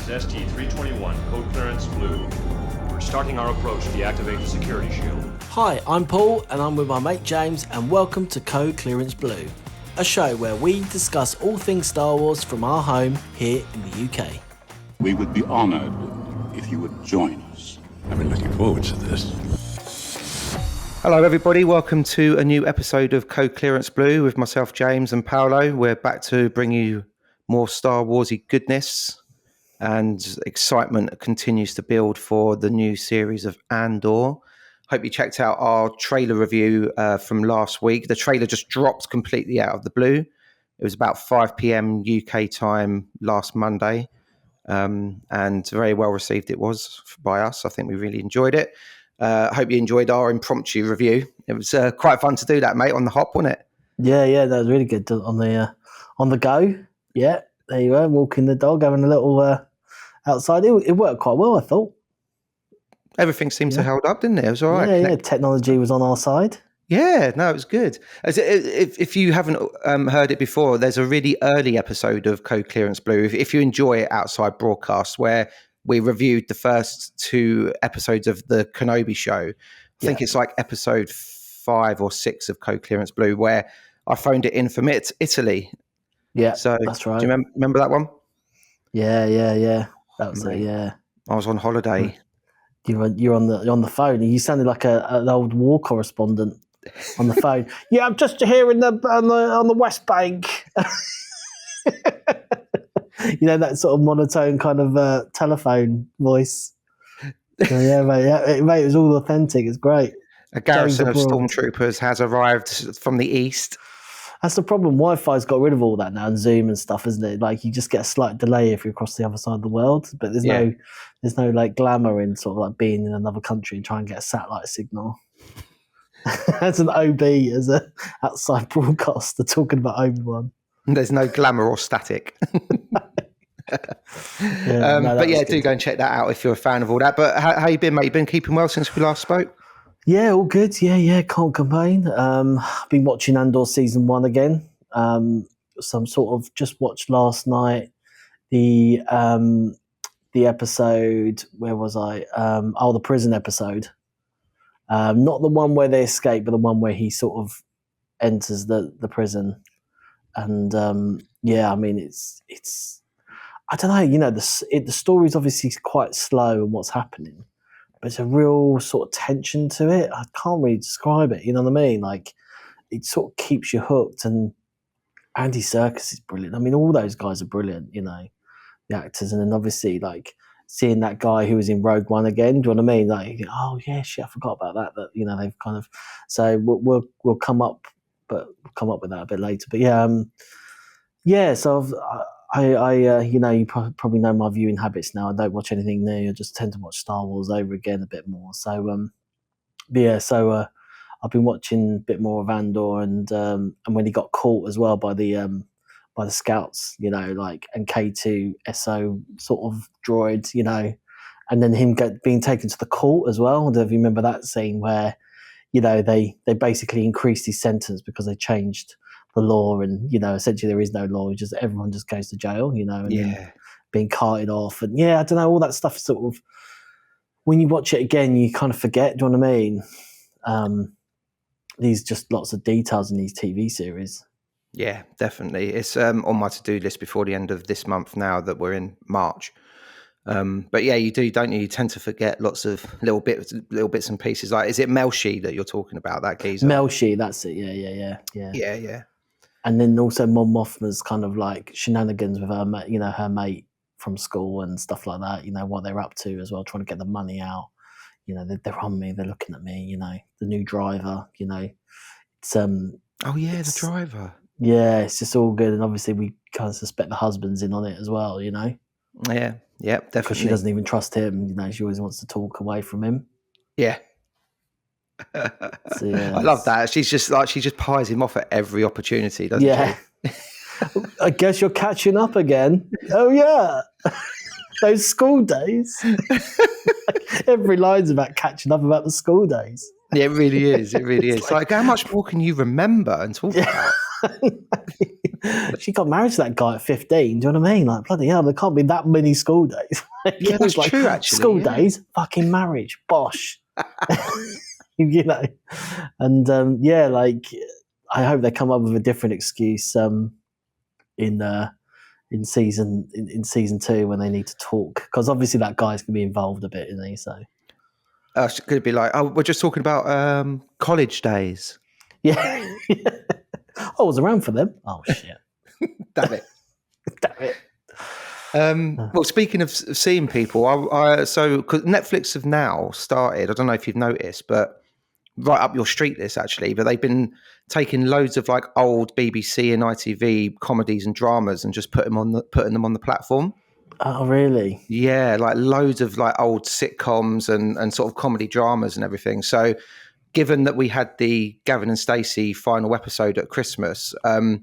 This is ST-321, code clearance blue. We're starting our approach to deactivate the security shield. Hi, I'm Paul and I'm with my mate James and welcome to Code Clearance Blue, a show where we discuss all things Star Wars from our home here in the UK. We would be honoured if you would join us. I've been looking forward to this. Hello everybody, welcome to a new episode of Code Clearance Blue with myself, James and Paolo. We're back to bring you more Star Warsy goodness, and excitement continues to build for the new series of Andor. Hope you checked out our trailer review from last week. The trailer just dropped completely out of the blue. It was about 5 p.m. UK time last Monday, and very well received it was by us. I think we really enjoyed it. Hope you enjoyed our impromptu review. It was quite fun to do that, mate, on the hop, wasn't it? Yeah, that was really good on the go. Yeah, there you were, walking the dog, having a little outside. It worked quite well, I thought. Everything seemed to hold up, didn't it? It was all right. Yeah, technology was on our side. Yeah, no, it was good. If you haven't heard it before, there's a really early episode of Code Clearance Blue. If you enjoy it outside broadcasts, where we reviewed the first 2 episodes of the Kenobi show. I think it's like episode 5 or 6 of Code Clearance Blue, where I phoned it in from Italy. Yeah, so that's right. Do you remember that one? Yeah. That was it. Yeah, I was on holiday. You're on the phone. You sounded like an old war correspondent on the phone. Yeah, I'm just here on the West Bank. You know, that sort of monotone kind of telephone voice. So, yeah, mate, it was all authentic. It's great. A garrison of stormtroopers has arrived from the east. That's the problem. Wi-Fi's got rid of all that now, and Zoom and stuff, isn't it? Like, you just get a slight delay if you're across the other side of the world, but there's no like glamour in sort of like being in another country and trying to get a satellite signal. As an OB, as a outside broadcaster talking about Obi-Wan. There's no glamour or static. But yeah, do go and check that out if you're a fan of all that. But how you been, mate? You been keeping well since we last spoke? Yeah, all good. Yeah, can't complain. I've been watching Andor season 1 again. Some sort of just watched last night the episode. Where was I? The prison episode. Not the one where they escape, but the one where he sort of enters the prison. And I mean, it's I don't know. You know, the story's obviously quite slow and what's happening. There's a real sort of tension to it. I can't really describe it. You know what I mean? Like, it sort of keeps you hooked. And Andy Serkis is brilliant. I mean, all those guys are brilliant, you know, the actors. And then obviously, like, seeing that guy who was in Rogue One again. Do you know what I mean? Like, oh yeah, shit, I forgot about that. That, you know, they've kind of. So we'll come up with that a bit later. But yeah. So you probably know my viewing habits now. I don't watch anything new. I just tend to watch Star Wars over again a bit more. So, I've been watching a bit more of Andor, and when he got caught as well by the scouts, you know, like, and K2 SO sort of droid, you know, and then him being taken to the court as well. I don't know if you remember that scene where, you know, they basically increased his sentence because they changed the law, and, you know, essentially there is no law. Everyone just goes to jail, you know, and then being carted off, and I don't know, all that stuff. Sort of, when you watch it again, you kind of forget. Do you know what I mean? These just lots of details in these TV series. Yeah, definitely. It's on my to-do list before the end of this month. Now that we're in March. But yeah, you do, don't you? You tend to forget lots of little bits and pieces. Like, is it Melshi that you're talking about? That geezer? Melshi, that's it. Yeah. And then also Mon Mothma's kind of like shenanigans with her, you know, her mate from school and stuff like that. You know, what they're up to as well, trying to get the money out. You know, they're on me, they're looking at me. You know, the new driver. You know, it's the driver. Yeah, it's just all good, and obviously we kind of suspect the husband's in on it as well. You know. Yeah, definitely. Because she doesn't even trust him. You know, she always wants to talk away from him. Yeah. So, I love that. She just pies him off at every opportunity, doesn't she? I guess you're catching up again. Oh yeah, those school days. Every line's about catching up about the school days. Yeah, it really is. It really is. Like, how much more can you remember and talk about? She got married to that guy at 15. Do you know what I mean? Like, bloody hell, there can't be that many school days. Yeah, that's Like, true, actually. School yeah. days, fucking marriage, bosh. You know, and like, I hope they come up with a different excuse in season 2 when they need to talk, because obviously that guy's gonna be involved a bit, isn't he? So It's going to be like, oh, we're just talking about college days. yeah. I was around for them. Oh shit! Damn it. Damn it. Well, speaking of seeing people, because Netflix have now started, I don't know if you've noticed, but right up your street this actually, but they've been taking loads of like old BBC and ITV comedies and dramas and just putting them on the platform. Oh really? Yeah, like loads of like old sitcoms and sort of comedy dramas and everything. So given that we had the Gavin and Stacey final episode at Christmas, the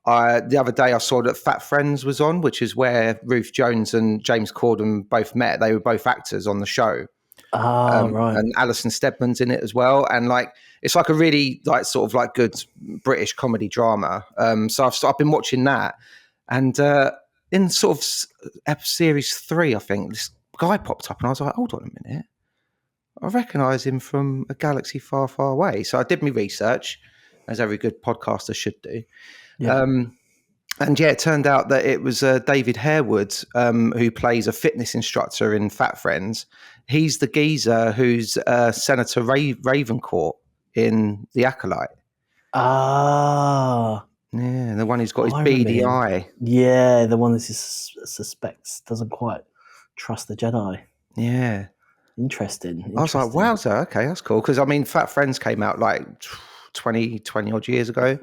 other day I saw that Fat Friends was on, which is where Ruth Jones and James Corden both met. They were both actors on the show. Right. And Alison Steadman's in it as well. And like, it's like a really like sort of like good British comedy drama. So I've been watching that, and in sort of series 3, I think this guy popped up, and I was like, hold on a minute, I recognise him from a galaxy far, far away. So I did my research, as every good podcaster should do. Yeah. And yeah, it turned out that it was David Harewood, who plays a fitness instructor in Fat Friends. He's the geezer who's Senator Ravencourt in The Acolyte. Ah. Yeah, the one who's got his I remember beady him. eye. Yeah, the one that suspects doesn't quite trust the Jedi. Yeah. Interesting. I was like, wowza, okay, that's cool. Because, I mean, Fat Friends came out like 20 odd years ago.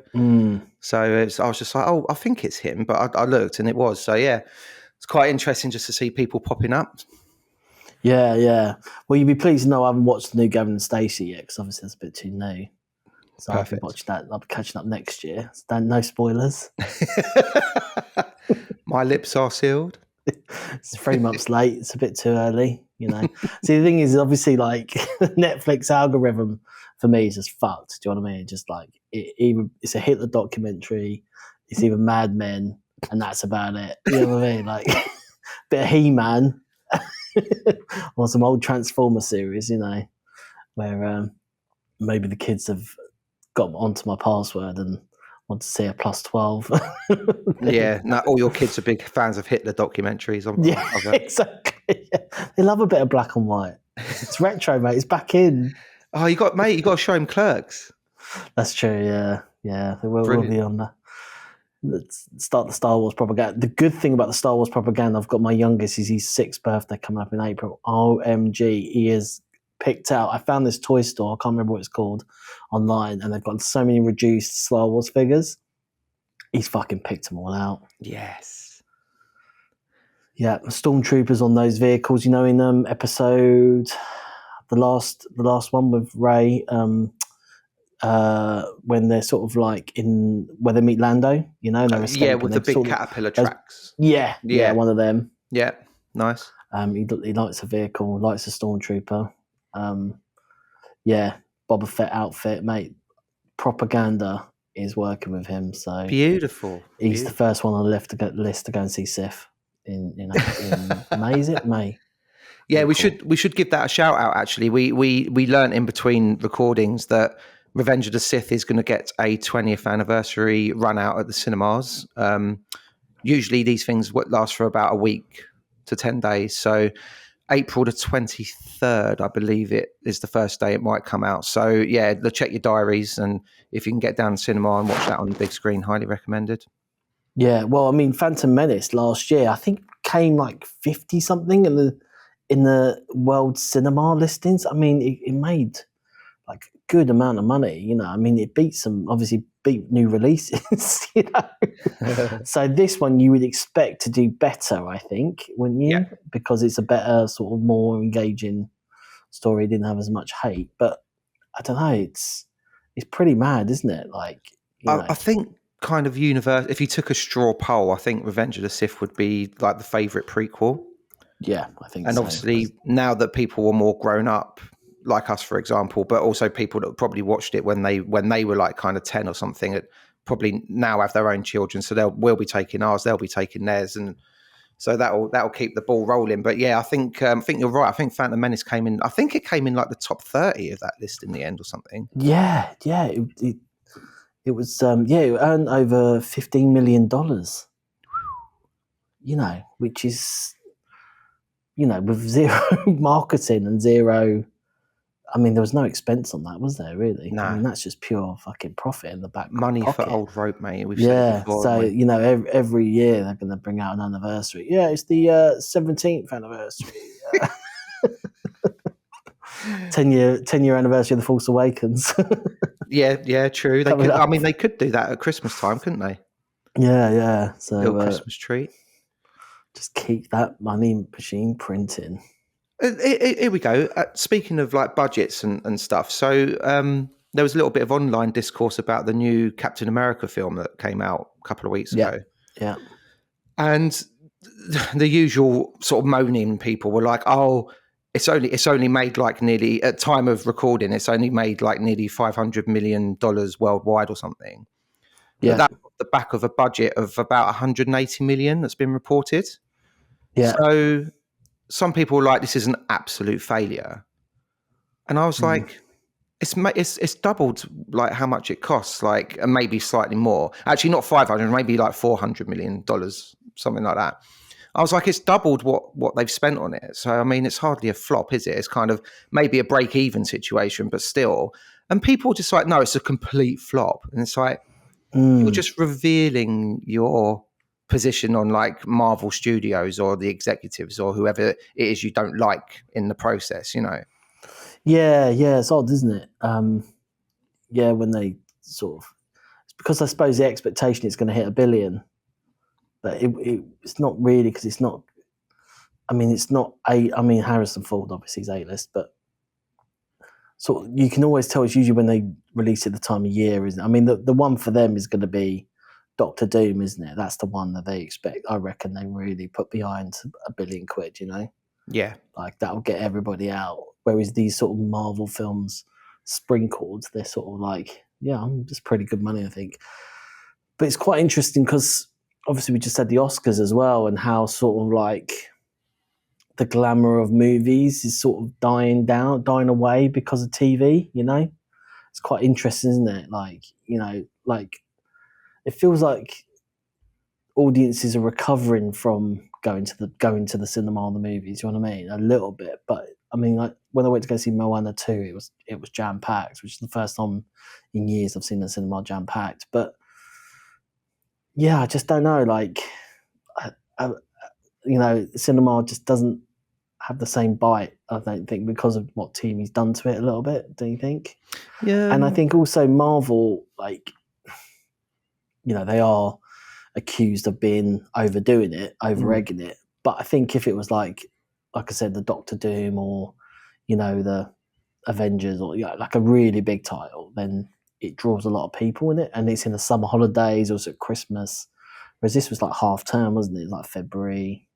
So I was just like, oh, I think it's him. But I looked and it was. So, yeah, it's quite interesting just to see people popping up. Yeah. Well, you'd be pleased to know I haven't watched the new Gavin and Stacey yet, because obviously that's a bit too new. So I'll be watching that. I'll be catching up next year. So no spoilers. My lips are sealed. It's 3 months late. It's a bit too early, you know. See, the thing is, obviously, like Netflix algorithm for me is just fucked. Do you know what I mean? Just like it's a Hitler documentary. It's even Mad Men, and that's about it. You know what I mean? Like bit of He-Man or some old Transformer series, you know, where maybe the kids have got onto my password and want to see a +12. Yeah, no, all your kids are big fans of Hitler documentaries. Yeah, exactly. Yeah. They love a bit of black and white. It's retro, mate. It's back in. Oh, you got to show him Clerks. That's true. Yeah. They will be on that. Let's start the Star Wars propaganda. The good thing about the Star Wars propaganda, I've got my youngest, is his 6th birthday coming up in April. OMG, he is picked out. I found this toy store, I can't remember what it's called, online, and they've got so many reduced Star Wars figures. He's fucking picked them all out. Yes. Yeah, stormtroopers on those vehicles, you know, in episode, the last one with Rey, when they're sort of like where they meet Lando, you know, they're escaping. Yeah, with the big caterpillar tracks. Yeah, one of them. Yeah, nice. He likes a vehicle, likes a stormtrooper. Yeah, Boba Fett outfit, mate. Propaganda is working with him, so beautiful. He's the first one on the list to go and see Sith in May. Is it May? Yeah, we should give that a shout out. Actually, we learnt in between recordings that Revenge of the Sith is going to get a 20th anniversary run out at the cinemas. Usually these things last for about a week to 10 days. So April the 23rd, I believe it is the first day it might come out. So yeah, check your diaries, and if you can get down to cinema and watch that on the big screen, highly recommended. Yeah, well, I mean, Phantom Menace last year, I think came like 50 something in the world cinema listings. I mean, it made like a good amount of money, you know. I mean, it beat new releases, you know. So this one you would expect to do better, I think, wouldn't you? Yeah. Because it's a better, sort of more engaging story. It didn't have as much hate, but I don't know. It's pretty mad, isn't it? Like, you know. I think kind of if you took a straw poll, I think Revenge of the Sith would be like the favourite prequel. Yeah, I think. And so. Obviously now that people were more grown up, like us, for example, but also people that probably watched it when they were like kind of 10 or something, probably now have their own children, so we'll be taking ours, they'll be taking theirs, and so that'll keep the ball rolling. But yeah, I think you're right. I think Phantom Menace came in. I think it came in like the top 30 of that list in the end or something. Yeah. It was it earned over $15 million. Which is, with zero marketing and zero. I mean, there was no expense on that, was there? Really? No. I mean, that's just pure fucking profit in the back Money pocket. for old rope, mate. We've said it before. So every year they're going to bring out an anniversary. Yeah, it's the 17th anniversary. 10-year anniversary of The Force Awakens. yeah, true. They could do that at Christmas time, couldn't they? Yeah. So little Christmas treat. Just keep that money machine printing. Here we go. Speaking of like budgets and stuff, so there was a little bit of online discourse about the new Captain America film that came out a couple of weeks ago. Yeah. And the usual sort of moaning people were like, "Oh, it's only made like nearly at time of recording, it's only made like nearly $500 million worldwide or something." Yeah, but that's the back of a budget of about 180 million that's been reported. Yeah. So some people were like, this is an absolute failure. And I was like, it's doubled like how much it costs, like, and maybe slightly more. Actually, not 500, maybe like $400 million, something like that. I was like, it's doubled what they've spent on it. So, I mean, it's hardly a flop, is it? It's kind of maybe a break-even situation, but still. And people just like, no, it's a complete flop. And it's like, you're just revealing your position on like Marvel Studios or the executives or whoever it is you don't like in the process, Yeah, it's odd, isn't it? When they sort of, it's because I suppose the expectation is going to hit $1 billion, but it's not really, because it's not. I mean, it's not Harrison Ford obviously is A-list, but sort of, you can always tell it's usually when they release it the time of year, isn't it? I mean, the one for them is going to be Doctor Doom, isn't it? That's the one that they expect. I reckon they really put behind £1 billion, Yeah. Like that'll get everybody out. Whereas these sort of Marvel films sprinkled, they're sort of like, just pretty good money, I think. But it's quite interesting because obviously we just had the Oscars as well, and how sort of like the glamour of movies is sort of dying away because of TV, It's quite interesting, isn't it? Like, it feels like audiences are recovering from going to the cinema and the movies. You know what I mean? A little bit, but I mean, like when I went to go see Moana 2, it was jam packed, which is the first time in years I've seen the cinema jam packed. But yeah, I just don't know. Like, cinema just doesn't have the same bite, I don't think, because of what TV's done to it a little bit. Do you think? Yeah. And I think also Marvel, like, they are accused of being overdoing it, over-egging it. But I think if it was like I said, the Doctor Doom or, the Avengers or like a really big title, then it draws a lot of people in it. And it's in the summer holidays or it's at Christmas. Whereas this was like half term, wasn't it? It was like February.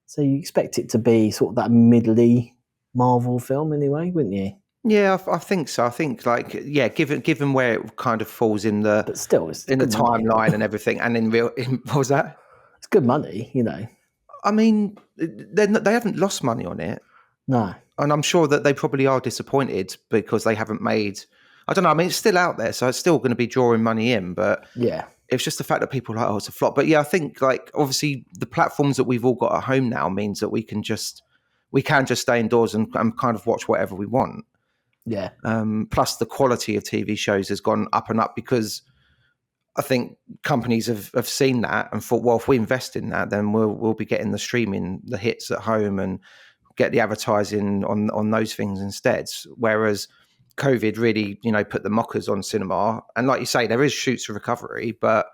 So you expect it to be sort of that middly Marvel film anyway, wouldn't you? Yeah, I think so. I think given where it kind of falls in the, but still, it's in the money. timeline and everything, and what was that? It's good money, I mean, they haven't lost money on it. No, and I'm sure that they probably are disappointed because they haven't made. I don't know. I mean, it's still out there, so it's still going to be drawing money in. But yeah, it's just the fact that people are like, oh, it's a flop. But yeah, I think like obviously the platforms that we've all got at home now means that we can just stay indoors and kind of watch whatever we want. Yeah. Plus, the quality of TV shows has gone up and up because I think companies have seen that and thought, well, if we invest in that, then we'll be getting the streaming, the hits at home, and get the advertising on those things instead. Whereas COVID really, put the mockers on cinema. And like you say, there is shoots of recovery. But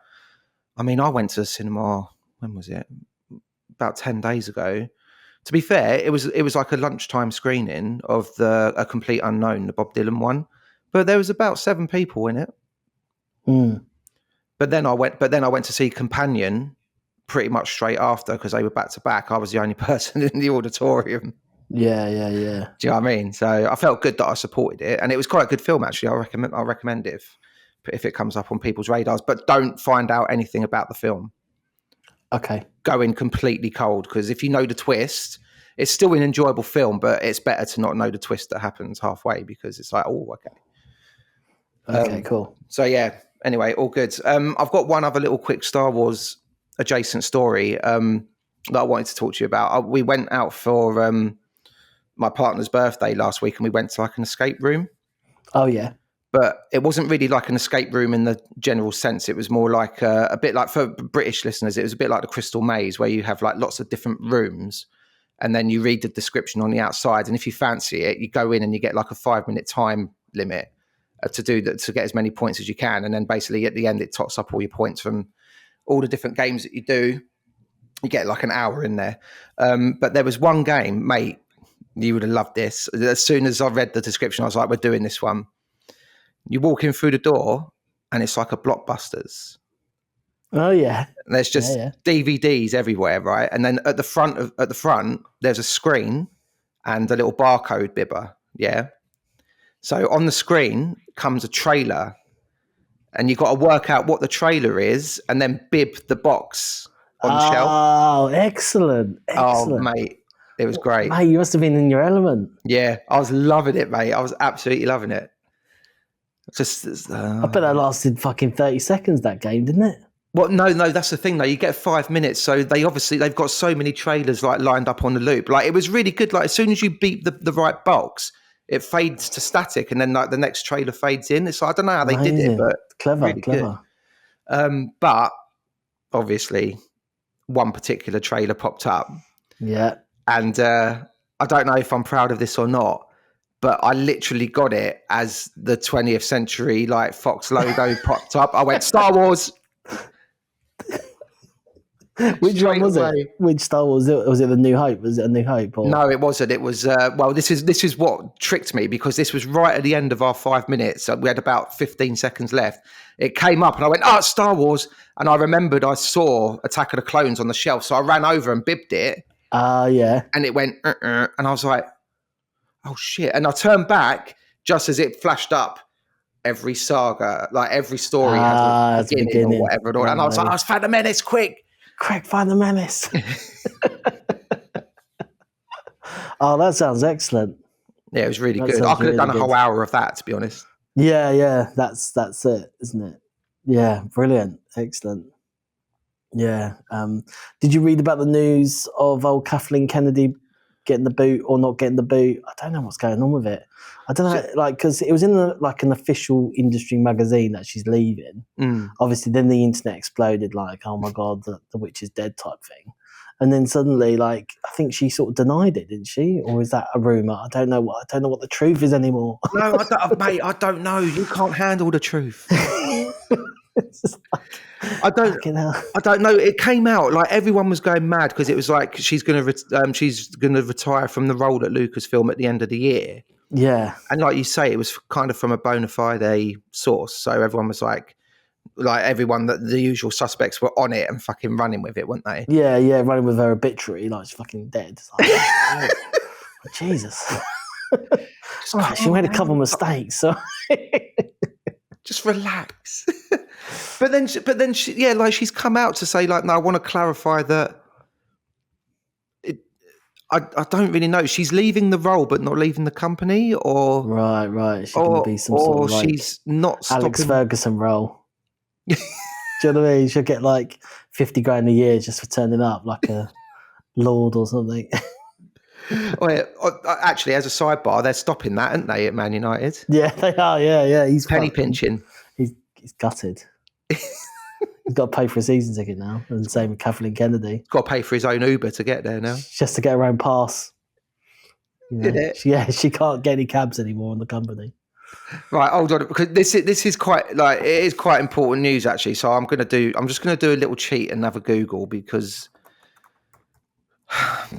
I mean, I went to the cinema. When was it? About 10 days ago. To be fair, it was like a lunchtime screening of A Complete Unknown, the Bob Dylan one, but there was about 7 people in it. But then I went to see Companion pretty much straight after because they were back to back. I was the only person in the auditorium. Yeah. Do you know what I mean? So I felt good that I supported it, and it was quite a good film actually. I recommend it if if it comes up on people's radars, but don't find out anything about the film. Okay. Go in completely cold, because if you know the twist, it's still an enjoyable film, but it's better to not know the twist that happens halfway, because it's like, oh, okay. Okay, cool. So yeah, anyway, all good. I've got one other little quick Star Wars adjacent story that I wanted to talk to you about. We went out for my partner's birthday last week, and we went to like an escape room. Oh, yeah. But it wasn't really like an escape room in the general sense. It was more like a bit like, for British listeners, it was a bit like the Crystal Maze, where you have like lots of different rooms, and then you read the description on the outside. And if you fancy it, you go in and you get like a 5-minute time limit to do that, to get as many points as you can. And then basically at the end, it tots up all your points from all the different games that you do. You get like an hour in there. But there was one game, mate, you would have loved this. As soon as I read the description, I was like, we're doing this one. You walk in through the door and it's like a Blockbusters. Oh, yeah. And there's just DVDs everywhere, right? And then at the front, there's a screen and a little barcode bibber. Yeah. So on the screen comes a trailer, and you've got to work out what the trailer is and then bib the box on the shelf. Oh, excellent. Oh, mate, it was great. Mate, you must have been in your element. Yeah, I was loving it, mate. I was absolutely loving it. I bet that lasted fucking 30 seconds, that game, didn't it? Well, no, that's the thing though. You get 5 minutes, so they've got so many trailers like lined up on the loop. Like, it was really good. Like, as soon as you beat the right box, it fades to static, and then like the next trailer fades in. It's like, I don't know how they did it, but clever. Good. But obviously, one particular trailer popped up. Yeah, and I don't know if I'm proud of this or not, but I literally got it as the 20th century like Fox logo popped up. I went, Star Wars. Which one was it? Which Star Wars was it? The New Hope? Was it a New Hope? Or? No, it wasn't. It was well. This is what tricked me, because this was right at the end of our 5 minutes. So we had about 15 seconds left. It came up, and I went, "Oh, it's Star Wars!" And I remembered I saw Attack of the Clones on the shelf, so I ran over and bibbed it. Yeah. And it went, and I was like, "Oh shit!" And I turned back just as it flashed up. Every saga, like every story has a beginning or whatever, and I was like, "I was Phantom Menace, quick!" Find the Menace. Oh, that sounds excellent. Yeah, it was really good. I could have done a whole hour of that, to be honest. Yeah, that's it, isn't it? Yeah, brilliant, excellent. Yeah. Did you read about the news of old Kathleen Kennedy getting the boot or not getting the boot? I don't know what's going on with it. I don't know, because it was in an official industry magazine that she's leaving. Obviously, then the internet exploded, like, oh my God, the witch is dead type thing. And then suddenly, like, I think she sort of denied it, didn't she? Or is that a rumor? I don't know what the truth is anymore. No, mate, I don't know. You can't handle the truth. I don't know. It came out like everyone was going mad because it was like she's gonna retire from the role at Lucasfilm at the end of the year. Yeah, and like you say, it was kind of from a bona fide source, so everyone was like everyone, that the usual suspects were on it and fucking running with it, weren't they? Yeah, running with her obituary like she's fucking dead. Like, oh, Jesus. She made a couple of mistakes, so just relax. But then she, yeah, like she's come out to say like, no, I want to clarify that. I don't really know. She's leaving the role, but not leaving the company, or right. She's going to be some sort of like she's not Alex Ferguson role. Do you know what I mean? She'll get like 50 grand a year just for turning up, like a lord or something. Actually, as a sidebar, they're stopping that, aren't they, at Man United? Yeah, they are. Yeah. He's penny pinching. He's gutted. He's got to pay for a season ticket now, and same with Kathleen Kennedy. He's got to pay for his own Uber to get there now, just to get her own pass. Did it? She can't get any cabs anymore in the company. Right, hold on, because this is quite like, it is quite important news actually. So I'm just gonna do a little cheat and have a Google, because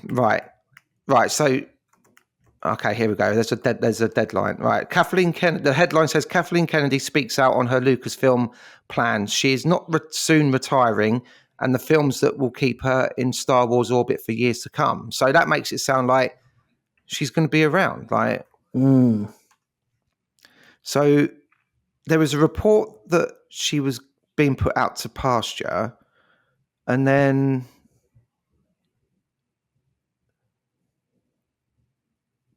right. So okay, here we go. There's a deadline. Right, Kathleen Kennedy. The headline says Kathleen Kennedy speaks out on her Lucasfilm plans. She is not soon retiring, and the films that will keep her in Star Wars orbit for years to come. So that makes it sound like she's going to be around. Like, so there was a report that she was being put out to pasture, and then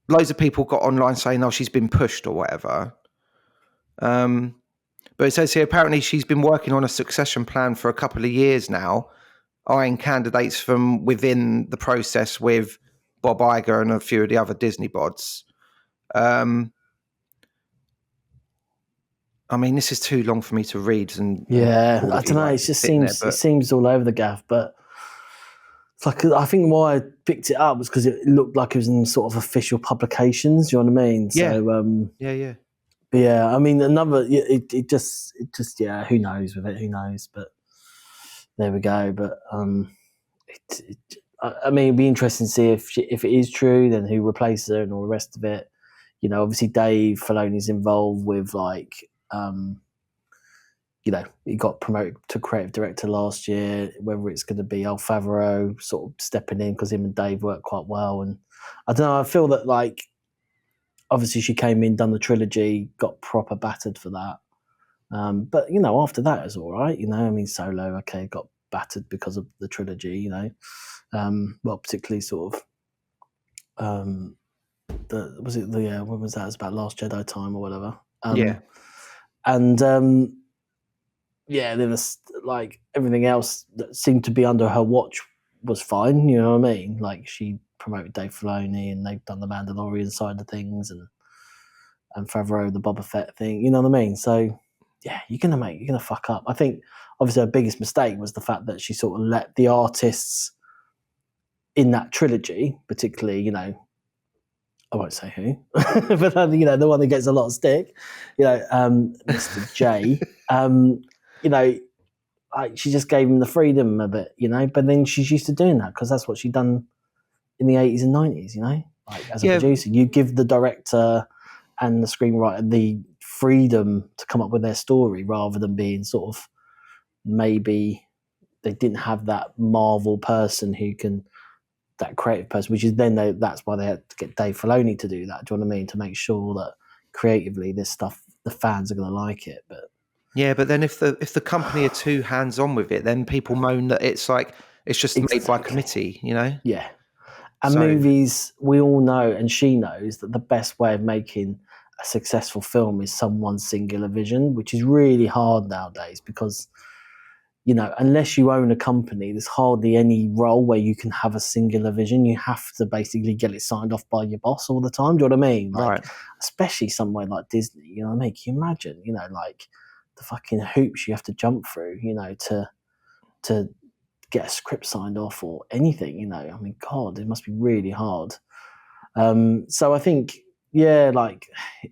loads of people got online saying, "Oh, she's been pushed" or whatever. But it says here apparently she's been working on a succession plan for a couple of years now, eyeing candidates from within the process with Bob Iger and a few of the other Disney bods. I mean, this is too long for me to read. And Yeah, all I of you, don't know. like, It just sitting there, seems it seems all over the gaff, but it's like I think why I picked it up was because it looked like it was in sort of official publications. You know what I mean? Yeah. So yeah. but yeah, I mean another. It just yeah. Who knows with it? Who knows? But there we go. But I mean, it'd be interesting to see if it is true, then who replaces her and all the rest of it. You know, obviously Dave Filoni's involved with like. You know, he got promoted to creative director last year. Whether it's going to be Al Favreau sort of stepping in because him and Dave work quite well, and I don't know. I feel that like obviously she came in, done the trilogy, got proper battered for that. But you know, after that it was all right. You know, I mean, Solo, okay, got battered because of the trilogy. You know, well, particularly sort of when was that? It was about Last Jedi time or whatever. And yeah, then it's like everything else that seemed to be under her watch was fine. You know what I mean? Like she promoted Dave Filoni, and they've done the Mandalorian side of things, and Favreau the Boba Fett thing. You know what I mean? So yeah, you're gonna fuck up. I think obviously her biggest mistake was the fact that she sort of let the artists in that trilogy, particularly, you know, I won't say who, but you know, the one that gets a lot of stick, you know, Mr. J. You know, like she just gave him the freedom a bit, you know. But then she's used to doing that because that's what she'd done in the 80s and 90s, you know. Like as a producer, you give the director and the screenwriter the freedom to come up with their story rather than being sort of maybe they didn't have that Marvel person who can, that creative person, which is then that's why they had to get Dave Filoni to do that. Do you know what I mean? To make sure that creatively this stuff the fans are going to like it, but. Yeah, but then if the company are too hands on with it, then people moan that it's like it's just made by committee, you know? Yeah. And movies, we all know, and she knows that the best way of making a successful film is someone's singular vision, which is really hard nowadays because, you know, unless you own a company, there's hardly any role where you can have a singular vision. You have to basically get it signed off by your boss all the time. Do you know what I mean? Like, right. Especially somewhere like Disney, you know what I mean? Can you imagine, you know, like the fucking hoops you have to jump through, you know, to get a script signed off or anything, you know. I mean, God, it must be really hard. So I think, yeah, like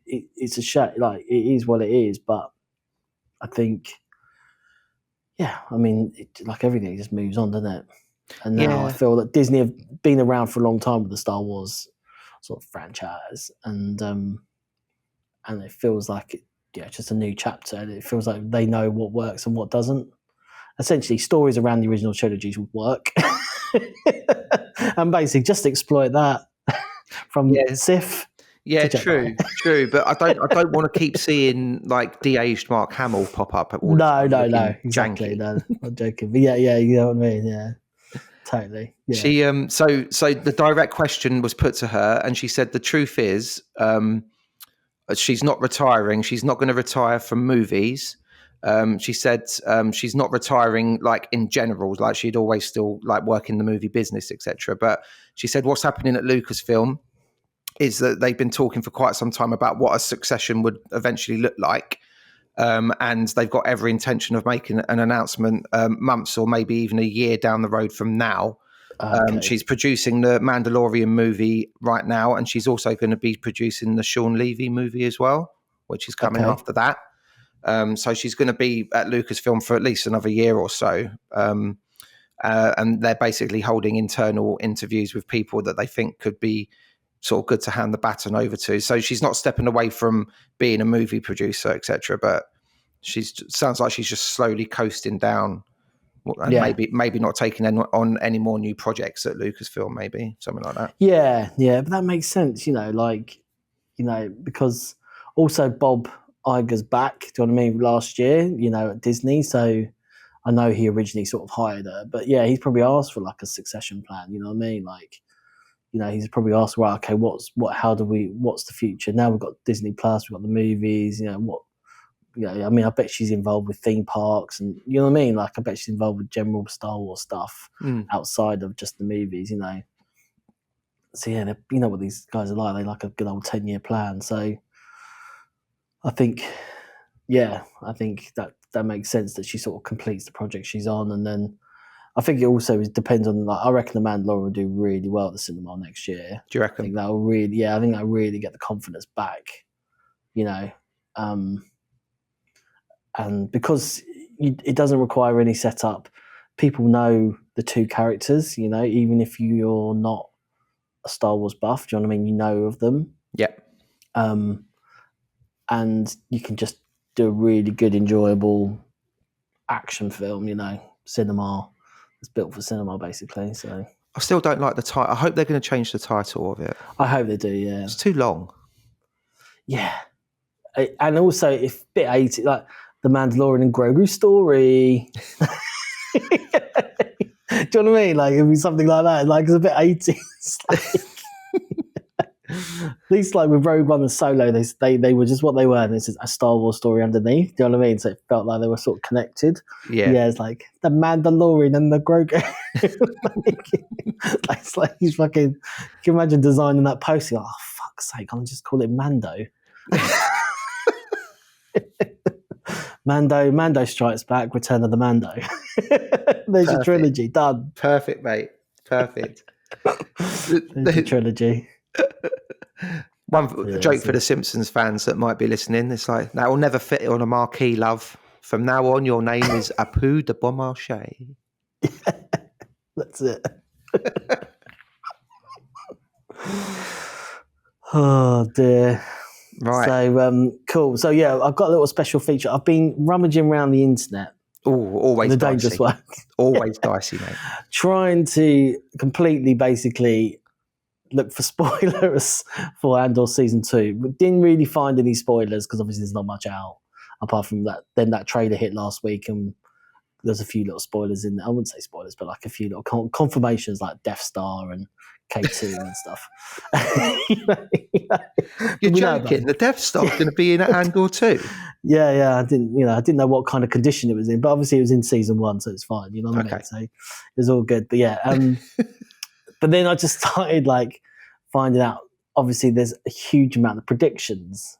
it's a shame. Like it is what it is, but I think, yeah, I mean, like everything just moves on, doesn't it? And now I feel that Disney have been around for a long time with the Star Wars sort of franchise, and it feels like it's just a new chapter. And it feels like they know what works and what doesn't. Essentially, stories around the original trilogies would work, and basically just exploit that from Sith. Yeah, true. But I don't want to keep seeing like de-aged Mark Hamill pop up at all. No, exactly. No, I'm joking. But yeah, you know what I mean. Yeah, totally. Yeah. She so the direct question was put to her, and she said the truth is, she's not retiring. She's not going to retire from movies. She said she's not retiring like in general, like she'd always still like work in the movie business, etc. But she said what's happening at Lucasfilm is that they've been talking for quite some time about what a succession would eventually look like. And they've got every intention of making an announcement months or maybe even a year down the road from now. Okay. She's producing the Mandalorian movie right now, and she's also going to be producing the Sean Levy movie as well, which is coming after that. So she's going to be at Lucasfilm for at least another year or so. And they're basically holding internal interviews with people that they think could be sort of good to hand the baton over to. So she's not stepping away from being a movie producer, etc. But sounds like she's just slowly coasting down, and maybe not taking on any more new projects at Lucasfilm, maybe something like that. Yeah, but that makes sense, you know, like, you know, because also Bob Iger's back. Do you know what I mean? Last year, at Disney. So I know he originally sort of hired her, but yeah, he's probably asked for like a succession plan. You know what I mean? Like, he's probably asked, right, okay, what's the future? Now we've got Disney Plus, we've got the movies. I mean, I bet she's involved with theme parks, and you know what I mean. Like, I bet she's involved with general Star Wars stuff outside of just the movies. So yeah, you know what these guys are like. They like a good old 10-year plan. So I think that makes sense that she sort of completes the project she's on, and then I think it also depends on. Like, I reckon The Mandalorian will do really well at the cinema next year. Do you reckon? I think that'll really get the confidence back. And because it doesn't require any setup, people know the two characters. Even if you're not a Star Wars buff, do you know what I mean? You know of them. Yeah. And you can just do a really good, enjoyable action film. Cinema. It's built for cinema, basically. So I still don't like the title. I hope they're going to change the title of it. I hope they do. Yeah, it's too long. Yeah, and also if bit 80, like the Mandalorian and Grogu story. Do you know what I mean? Like, it'd be something like that. Like, it's a bit 80s. At least, like with Rogue One and Solo, they were just what they were, and it's a Star Wars story underneath. Do you know what I mean? So it felt like they were sort of connected. Yeah, it's like the Mandalorian and the Grogu. It's like he's fucking. Can you imagine designing that poster? Like, oh, fuck's sake! I'll just call it Mando. Mando Strikes Back, Return of the Mando. There's your trilogy done. Perfect, mate. Perfect. There's your trilogy. One joke for the Simpsons fans that might be listening. It's like, that will never fit on a marquee, love. From now on, your name is Apu de Beaumarchais. Yeah, that's it. Oh, dear. Right. So, cool. So, yeah, I've got a little special feature. I've been rummaging around the internet. Oh, always the dicey. Dangerous way. Always dicey, mate. Trying to completely, basically, look for spoilers for Andor Season 2. But didn't really find any spoilers because obviously there's not much out apart from that. Then that trailer hit last week and there's a few little spoilers in there. I wouldn't say spoilers, but like a few little confirmations like Death Star and K2 and stuff. You're joking. The Death Star's going to be in Andor 2. Yeah. I didn't know what kind of condition it was in, but obviously it was in Season 1, so it's fine. You know what I mean? So it was all good. But yeah, but then I just started like finding out. Obviously, there's a huge amount of predictions,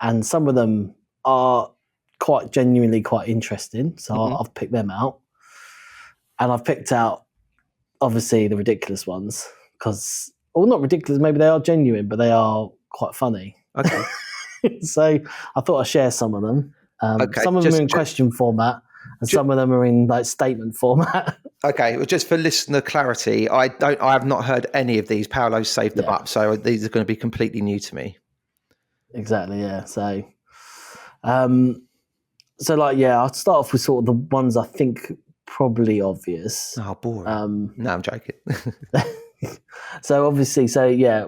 and some of them are quite genuinely quite interesting. So I've picked them out, and I've picked out obviously the ridiculous ones because, or not ridiculous, maybe they are genuine, but they are quite funny. Okay. So I thought I'd share some of them. Some of them are in question format, and some of them are in like statement format. Okay, well, just for listener clarity, I have not heard any of these. Paolo's saved them up, so these are going to be completely new to me. Exactly. Yeah. So, I'll start off with sort of the ones I think probably obvious. Oh, boring. No, I'm joking. So obviously,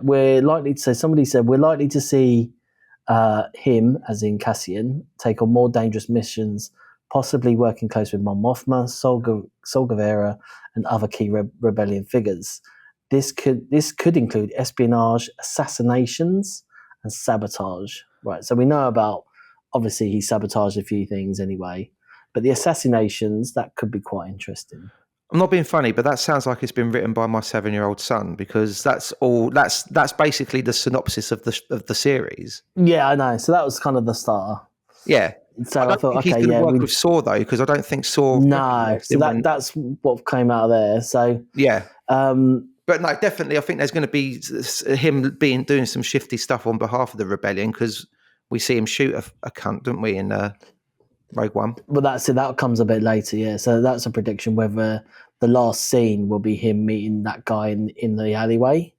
we're likely to. So somebody said we're likely to see him, as in Cassian, take on more dangerous missions, possibly working close with Mon Mothma, Saw Gerrera, and other key rebellion figures. This could include espionage, assassinations, and sabotage. Right. So we know about. Obviously, he sabotaged a few things anyway, but the assassinations, that could be quite interesting. I'm not being funny, but that sounds like it's been written by my 7-year-old son because that's basically the synopsis of the series. Yeah, I know. So that was kind of the starter. Yeah. So I thought, he's going to work with Saw though, because I don't think Saw. No, so that's what came out of there. So yeah. But no, definitely, I think there's going to be him doing some shifty stuff on behalf of the rebellion because we see him shoot a cunt, don't we, in Rogue One? Well, that comes a bit later, yeah. So that's a prediction whether the last scene will be him meeting that guy in the alleyway.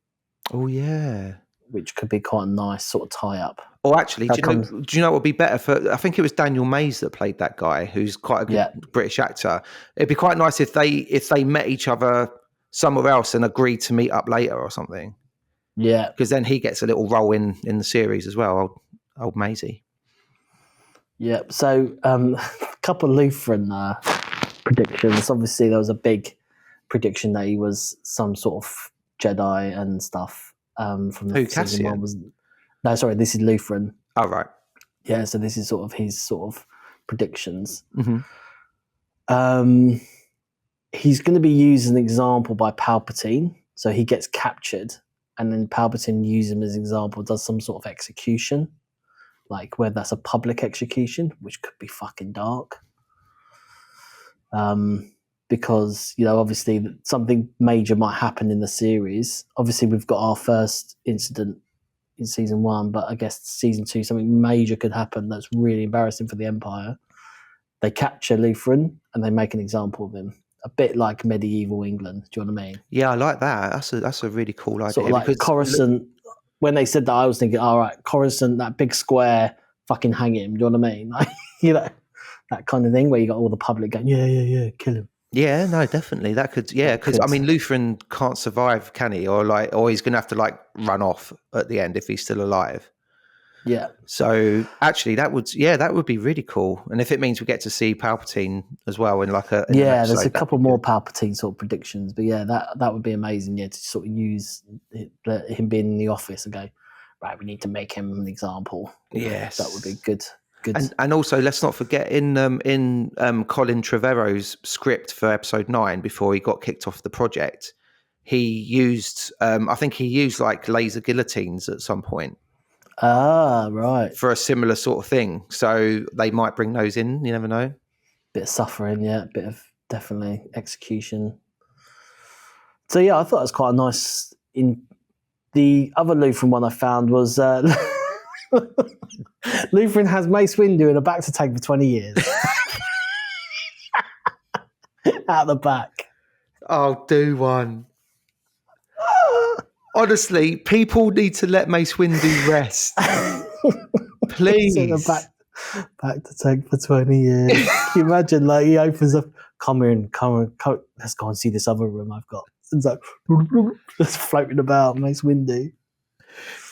Oh, yeah. Which could be quite a nice sort of tie-up. Or actually, do you know what would be better for? I think it was Daniel Mays that played that guy, who's quite a good British actor. It'd be quite nice if they met each other somewhere else and agreed to meet up later or something. Yeah. Because then he gets a little role in the series as well. Old Maisie. Yep. So a couple of Lutheran predictions. Obviously, there was a big prediction that he was some sort of Jedi and stuff. From Who, season Cassian? one was no, sorry, this is Lutheran. Oh, right. Yeah, so this is sort of his sort of predictions. Mm-hmm. He's going to be used as an example by Palpatine. So he gets captured, and then Palpatine uses him as an example, does some sort of execution, like whether that's a public execution, which could be fucking dark. Because, you know, obviously something major might happen in the series. Obviously, we've got our first incident in season 1, but I guess season 2, something major could happen that's really embarrassing for the Empire. They capture Lutheran and they make an example of him. A bit like medieval England. Do you know what I mean? Yeah, I like that. That's a really cool idea. Sort of like Coruscant. When they said that, I was thinking, all right, Coruscant, that big square, fucking hang him. Do you know what I mean? Like, you know, that kind of thing where you got all the public going, yeah, kill him. Yeah, no, definitely. That could, yeah, because I mean, Lutheran can't survive, can he? Or he's going to have to like run off at the end if he's still alive. Yeah. So actually, that would be really cool. And if it means we get to see Palpatine as well in like there's a couple more Palpatine sort of predictions, but yeah, that would be amazing. Yeah, to sort of use him being in the office and go, right, we need to make him an example. Yes, that would be good. And also, let's not forget in Colin Trevorrow's script for episode 9, before he got kicked off the project, he used I think he used like laser guillotines at some point. Ah, right. For a similar sort of thing. So they might bring those in, you never know. Bit of suffering, yeah, bit of definitely execution. So yeah, I thought it was quite a nice. In the other Lutheran one I found was Lutheran has Mace Windu in a back to tank for 20 years. Out the back. Oh, do one. Honestly, people need to let Mace Windu rest. Please. Back to tank for 20 years. Can you imagine, like, he opens up, come in, let's go and see this other room I've got. It's like, just floating about, Mace Windu.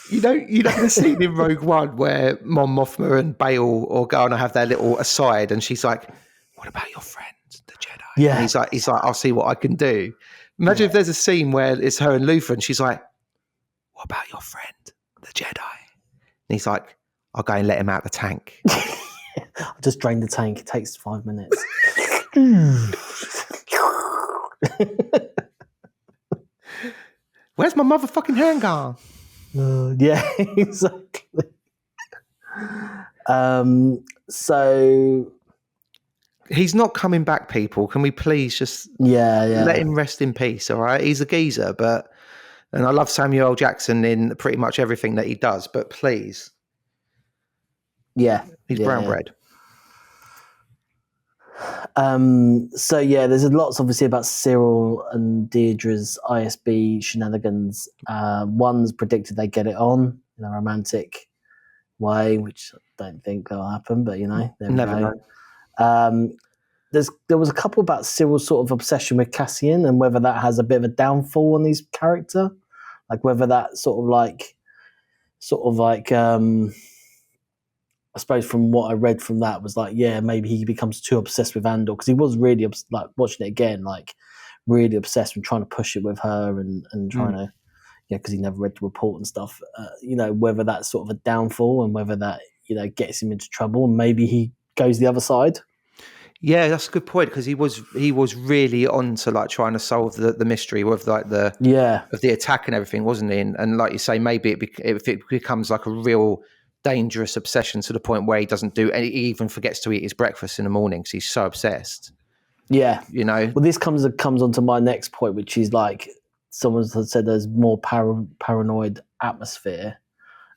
You know the scene in Rogue One where Mon Mothma and Bail or go and have their little aside, and she's like, what about your friend, the Jedi? Yeah. And he's like, I'll see what I can do. Imagine if there's a scene where it's her and Luther and she's like, what about your friend, the Jedi? And he's like, I'll go and let him out the tank. I'll just drain the tank. It takes 5 minutes. Where's my motherfucking handgun? Yeah, exactly. So he's not coming back, people. Can we please just let him rest in peace, all right? He's a geezer, and I love Samuel L. Jackson in pretty much everything that he does, but please. Yeah. He's brown bread. So yeah, there's lots obviously about Cyril and Deidre's ISB shenanigans. One's predicted they get it on in a romantic way, which I don't think will happen, but you know, Never know. There was a couple about Cyril's sort of obsession with Cassian and whether that has a bit of a downfall on his character, like whether that sort of like I suppose from what I read from that was like, yeah, maybe he becomes too obsessed with Andor, because he was really like watching it again, like really obsessed with trying to push it with her and trying to, because he never read the report and stuff. You know, whether that's sort of a downfall and whether that, you know, gets him into trouble and maybe he goes the other side. Yeah, that's a good point, because he was really on to like trying to solve the mystery with like of the attack and everything, wasn't he? And like you say, maybe if it becomes like a real dangerous obsession to the point where he doesn't do any, he even forgets to eat his breakfast in the morning because he's so obsessed. Yeah, you know. Well, this comes on to my next point, which is like someone said there's more paranoid atmosphere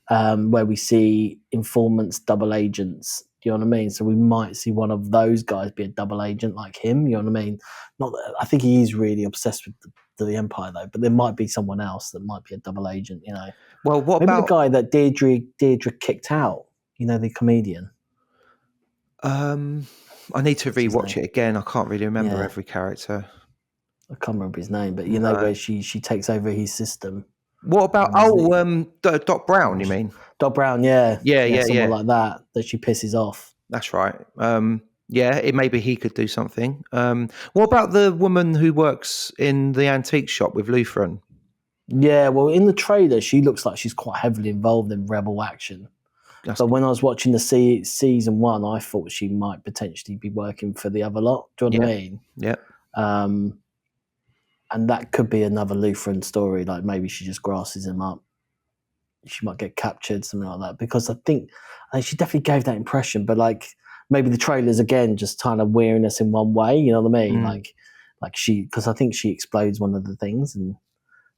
where we see informants, double agents. Do you know what I mean? So we might see one of those guys be a double agent like him. You know what I mean? Not that, I think he is really obsessed with the Empire though, but there might be someone else that might be a double agent. You know. Well, what maybe about the guy that Deirdre kicked out? You know, the comedian. I need to rewatch it again. I can't really remember every character. I can't remember his name, but you know where she takes over his system. What about Doc Brown? You mean Doc Brown? Yeah, yeah, someone like that she pisses off. That's right. Maybe he could do something. What about the woman who works in the antique shop with Lutheran? Yeah, well, in the trailer, she looks like she's quite heavily involved in rebel action. But when I was watching the season 1, I thought she might potentially be working for the other lot. Do you know what I mean? Yeah. And that could be another Lutheran story. Like maybe she just grasses him up. She might get captured, something like that. Because I think she definitely gave that impression. But like maybe the trailers again just kind of wearing us in one way. You know what I mean? Like she, because I think she explodes one of the things, and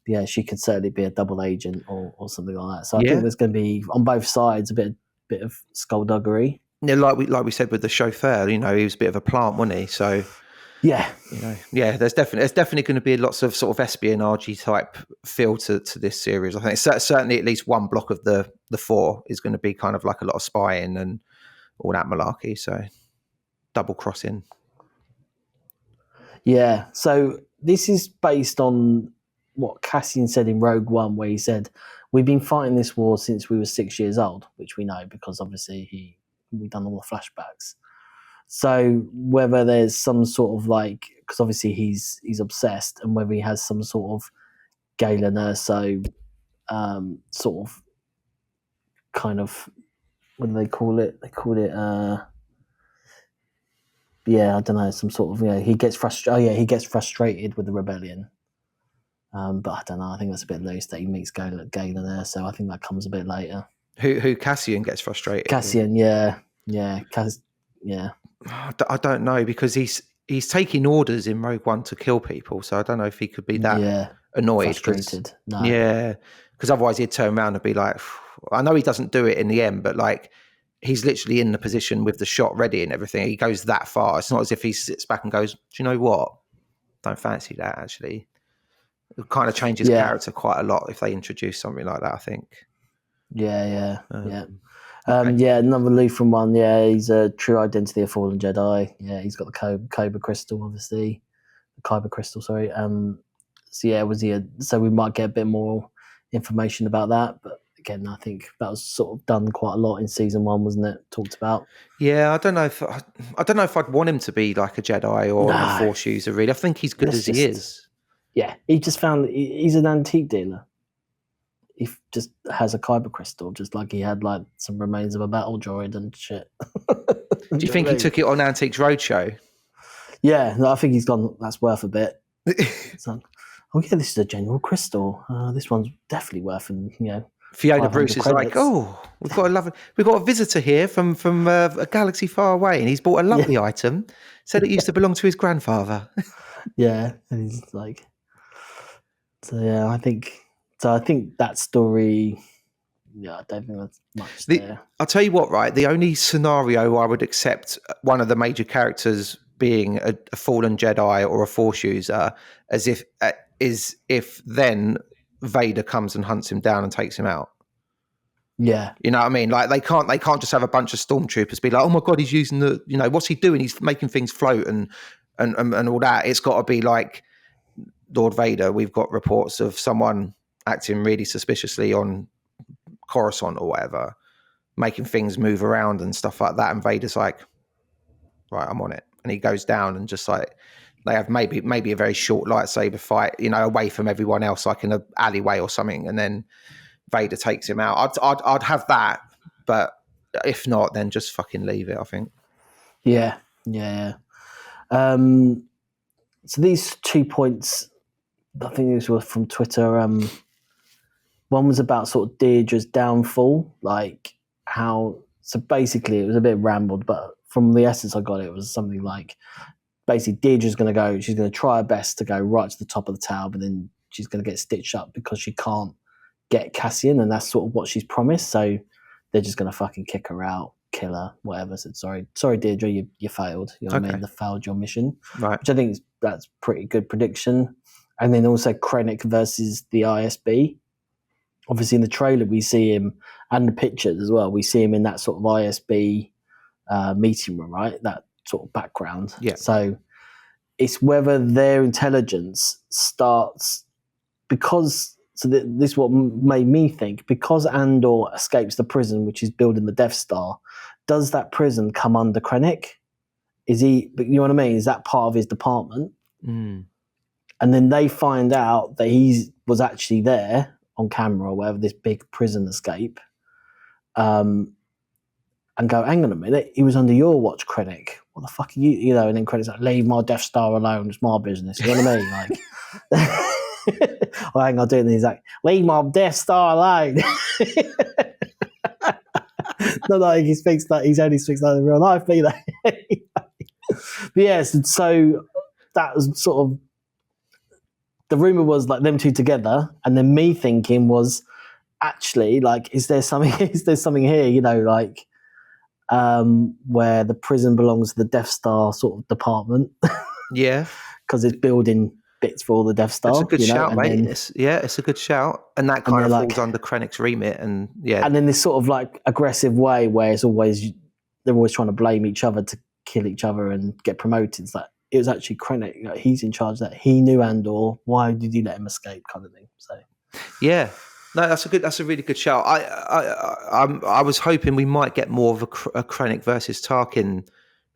yeah, she could certainly be a double agent or something like that. So I think there's going to be on both sides a bit of skullduggery. Yeah, like we said with the chauffeur, he was a bit of a plant, wasn't he? So yeah, there's definitely going to be lots of sort of espionage type feel to this series. I think certainly at least one block of the 4 is going to be kind of like a lot of spying and all that malarkey. So double crossing. Yeah. So this is based on what Cassian said in Rogue One, where he said, "We've been fighting this war since we were 6 years old," which we know because obviously we've done all the flashbacks. So whether there's some sort of like, because obviously he's obsessed, and whether he has some sort of Galen Erso sort of kind of, what do they call it? They call it I don't know, some sort of, he gets frustrated. He gets frustrated with the rebellion. But I don't know. I think that's a bit loose that he meets Galen there, so I think that comes a bit later. Who Cassian gets frustrated? Cassian, yeah. I don't know, because he's taking orders in Rogue One to kill people, so I don't know if he could be that annoyed. Frustrated. No. Yeah, because otherwise he'd turn around and be like, I know he doesn't do it in the end, but like he's literally in the position with the shot ready and everything. He goes that far. It's not as if he sits back and goes, do you know what? Don't fancy that, actually. It kind of changes character quite a lot if they introduce something like that, I think. Yeah. Another Lutheran one. Yeah, he's a true identity of fallen Jedi. Yeah, he's got the Kyber crystal, obviously. The Kyber crystal, sorry. So we might get a bit more information about that. But again, I think that was sort of done quite a lot in season 1, wasn't it? Talked about. Yeah, I don't know if I'd want him to be like a Jedi or a Force user. Really, I think he's good as he is. Yeah, he just found he's an antique dealer. He just has a Kyber crystal, just like he had like some remains of a battle droid and shit. Do you think he took it on Antiques Roadshow? Yeah, I think he's gone, that's worth a bit. So, this is a genuine crystal. This one's definitely worth, Fiona Bruce is credits. like, we've got a visitor here from a galaxy far away, and he's bought a lovely item. Said it used to belong to his grandfather. Yeah, and he's like, I think that story. Yeah, I don't think that's much there. I'll tell you what, right? The only scenario I would accept one of the major characters being a fallen Jedi or a Force user is if then Vader comes and hunts him down and takes him out. Yeah, you know what I mean? Like they can't just have a bunch of stormtroopers be like, oh my god, he's using what's he doing? He's making things float and all that. It's got to be like Lord Vader. We've got reports of someone acting really suspiciously on Coruscant or whatever, making things move around and stuff like that. And Vader's like, right, I'm on it. And he goes down and just like, they have maybe a very short lightsaber fight, away from everyone else, like in an alleyway or something. And then Vader takes him out. I'd have that, but if not, then just fucking leave it, I think. Yeah. So these 2 points, I think these were from Twitter. One was about sort of Deidre's downfall, like how. So basically, it was a bit rambled, but from the essence I got, it was something like, basically, Deidre's going to go. She's going to try her best to go right to the top of the tower, but then she's going to get stitched up because she can't get Cassian, and that's sort of what she's promised. So they're just going to fucking kick her out, kill her, whatever. So sorry, Deirdre, you failed. You know what I mean? You failed your mission, right? Which I think that's pretty good prediction. And then also Krennic versus the ISB. Obviously, in the trailer we see him, and the pictures as well. We see him in that sort of ISB meeting room, right? That sort of background. Yeah. So it's whether their intelligence starts, because So this is what made me think, because Andor escapes the prison, which is building the Death Star, does that prison come under Krennic? Is he, you know what I mean? Is that part of his department? Mm. And then they find out that he was actually there on camera or whatever, this big prison escape, and go, hang on a minute, he was under your watch, Krennic. What the fuck are you, you know? And then Krennic's like, leave my Death Star alone, it's my business. You know what I mean? Like, well, hang on, doing these like, leave my Death Star alone. Not like he speaks like he's only speaks like in real life, but you know. But yes, so that was sort of the rumor was like them two together, and then me thinking was actually like, is there something here, you know, like where the prison belongs to the Death Star sort of department. Yeah, because it's building bits for all the Death Star. It's a good shout, mate. Then, it's a good shout, and that kind of falls under Krennic's remit, and and then this sort of like aggressive way where it's always they're always trying to blame each other to kill each other and get promoted. It's like it was actually Krennic. Like, he's in charge of that. He knew Andor. Why did you let him escape? Kind of thing. So yeah. No, that's a really good shout. I was hoping we might get more of a Krennic versus Tarkin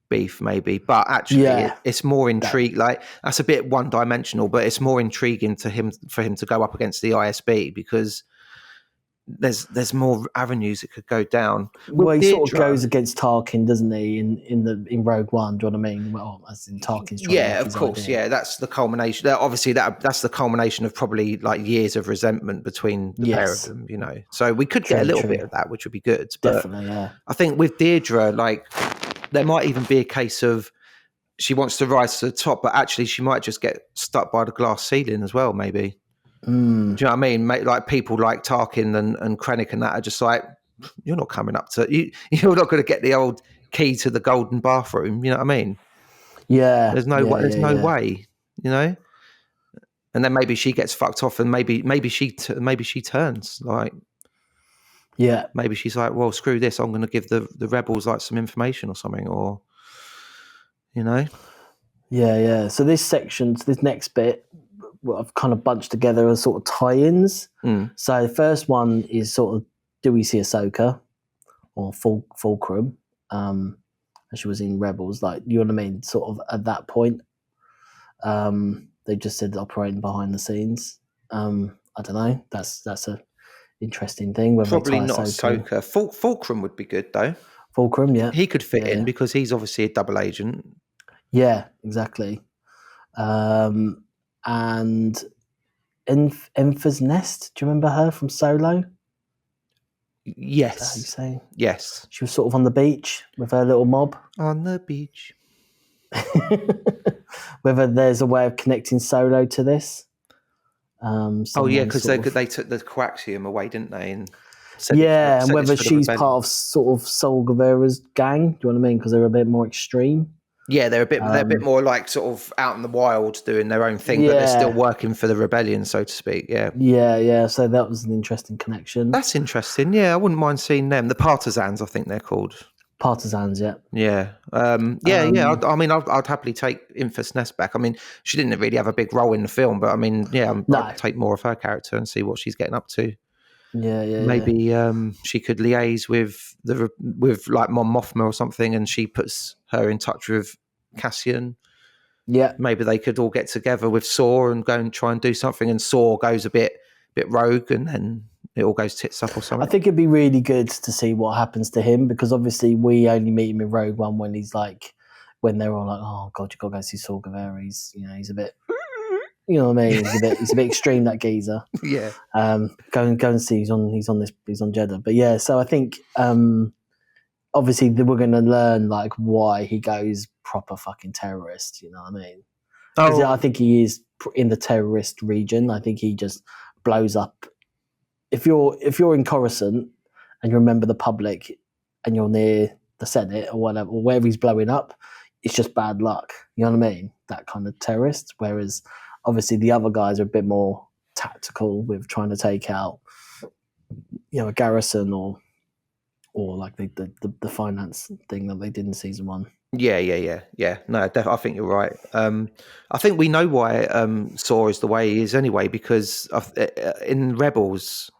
beef, maybe, but actually it's more intrigue. Like that's a bit one dimensional, but it's more intriguing for him to go up against the ISB because there's more avenues it could go down. Well, he sort of goes against Tarkin, doesn't he? In Rogue One, do you know what I mean? Well, as in Tarkin's trying to make of course, idea. yeah. That's the culmination. Obviously, that's the culmination of probably like years of resentment between the pair of them. You know, so we could get a little bit of that, which would be good. But definitely, yeah. I think with Deidre, like there might even be a case of she wants to rise to the top, but actually she might just get stuck by the glass ceiling as well. Maybe. Do you know what I mean? Like people like Tarkin and Krennic and that are just like, you're not coming up to you. You're not going to get the old key to the golden bathroom. You know what I mean? Yeah. There's no way. There's no way. You know. And then maybe she gets fucked off, and maybe she turns like. Yeah. Maybe she's like, well, screw this. I'm going to give the rebels like some information or something, or you know. Yeah. So this next bit, I've kind of bunched together as sort of tie-ins. So the first one is sort of, do we see Ahsoka or Fulcrum? She was in Rebels, like, you know what I mean? Sort of at that point, they just said operating behind the scenes. I don't know. That's a interesting thing. Probably not Ahsoka. Fulcrum would be good though. Fulcrum, yeah, he could fit in because he's obviously a double agent. Yeah, exactly. And Enfys Nest, do you remember her from Solo? Yes. Is that how you say? Yes. She was sort of on the beach with her little mob. On the beach. Whether there's a way of connecting Solo to this. Because they took the coaxium away, didn't they? And and whether she's part of sort of Saw Gerrera's gang. Do you know what I mean? Because they're a bit more extreme. Yeah, they're a bit more like sort of out in the wild doing their own thing, but they're still working for the rebellion, so to speak. Yeah. So that was an interesting connection. That's interesting. Yeah, I wouldn't mind seeing them. The Partisans, I think they're called. Partisans, yeah. Yeah. I mean, I'd happily take Enfys Nest back. I mean, she didn't really have a big role in the film, but I mean, I'd take more of her character and see what she's getting up to. Yeah. Maybe she could liaise with like Mon Mothma or something, and she puts her in touch with Cassian. Yeah. Maybe they could all get together with Saw and go and try and do something, and Saw goes a bit rogue, and then it all goes tits up or something. I think it'd be really good to see what happens to him, because obviously we only meet him in Rogue One when he's like, when they're all like, oh god, you gotta go see Saw Gerrera. He's a bit. You know what I mean? He's a bit extreme, that geezer. Yeah. Go and see. He's on Jeddah. But yeah, so I think obviously we're going to learn like why he goes proper fucking terrorist. You know what I mean? I think he is in the terrorist region. I think he just blows up. If you're in Coruscant and you remember the public and you're near the Senate or whatever, or wherever he's blowing up, it's just bad luck. You know what I mean? That kind of terrorist. Whereas obviously the other guys are a bit more tactical with trying to take out, a garrison or like the finance thing that they did in season 1. Yeah. No, I think you're right. I think we know why Saw is the way he is anyway, because in Rebels,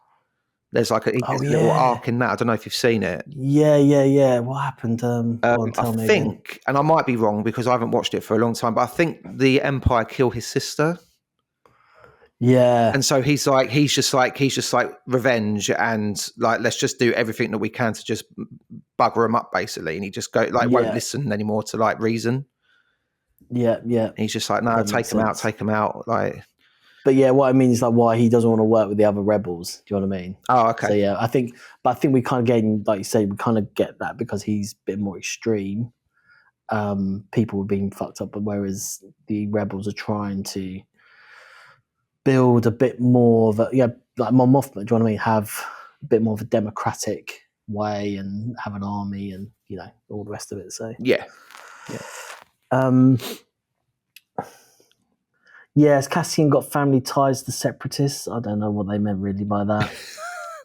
there's like a little arc in that. I don't know if you've seen it. Yeah. What happened? Go on, tell me again. Think, and I might be wrong because I haven't watched it for a long time, but I think the Empire kill his sister. Yeah. And so he's just like revenge, and like, let's just do everything that we can to just bugger him up, basically. And he just won't listen anymore to like reason. Yeah. And he's just like, no, take him out. Like, but yeah, what I mean is like why he doesn't want to work with the other rebels. Do you know what I mean? Oh, okay. So yeah, I think we kind of gain, like you say, we kind of get that because he's a bit more extreme. People are being fucked up, but whereas the rebels are trying to build a bit more of like Mon Mothma, do you know what I mean? Have a bit more of a democratic way and have an army and, you know, all the rest of it. So yeah. Has Cassian got family ties to separatists? I don't know what they meant really by that.